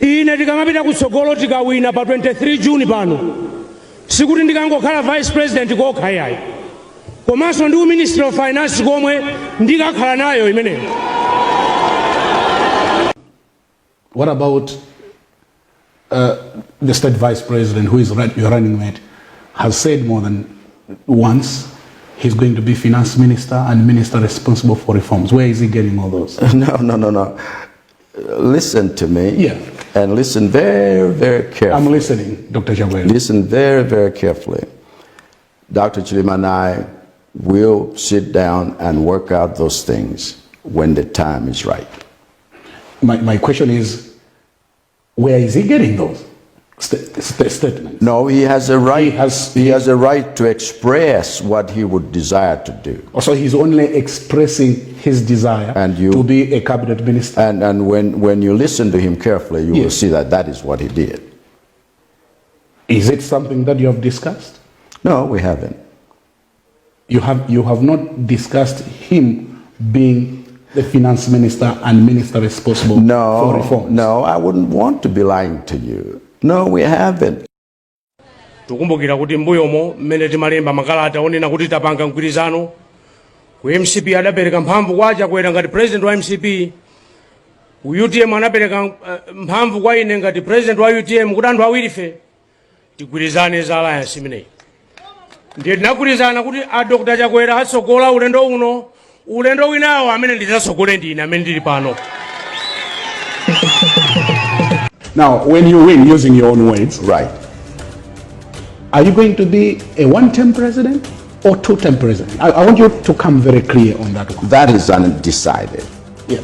ine tikamapita kutsogolo tikawina pa 23 June pano sikuti ndikangokhala vice president kokha yayi komanso ndi minister of finance komwe ndikakhala nayo imeneyo. What about the state vice president, who is your running mate, has said more than once he's going to be finance minister and minister responsible for reforms? Where is he getting all those? No. Listen to me. Yeah. And listen very, very carefully. I'm listening, Dr. Chakwera. Listen very, very carefully. Dr. Chilima and I will sit down and work out those things when the time is right. My question is, where is he getting those statements? No, he has a right. He has a right to express what he would desire to do. So he's only expressing his desire to be a cabinet minister. And when you listen to him carefully, you will see that that is what he did. Is it something that you have discussed? No, we haven't. You have not discussed him being the finance minister and minister responsible for reforms? No, I wouldn't want to be lying to you. No, we haven't. Tukumbukira kuti mbuyomo mmene timalemba makalata onena kuti tapanga mgwirizano ku MCP adapereka mphamvu kwa Chakwera ngati president wa MCP, ku UTM anapereka mphamvu kwa ine ngati president wa UTM, kuti anthu awirife tigwirizane za alliance imeneyi. Ndiye tinagwirizana kuti a Dr. Chakwera atsogola ulendo winawo amene ndizatsogole ndine amene ndili pano. Now, when you win, using your own words, right, are you going to be a one-term president or two-term president? I want you to come very clear on that one. That is undecided. Yeah.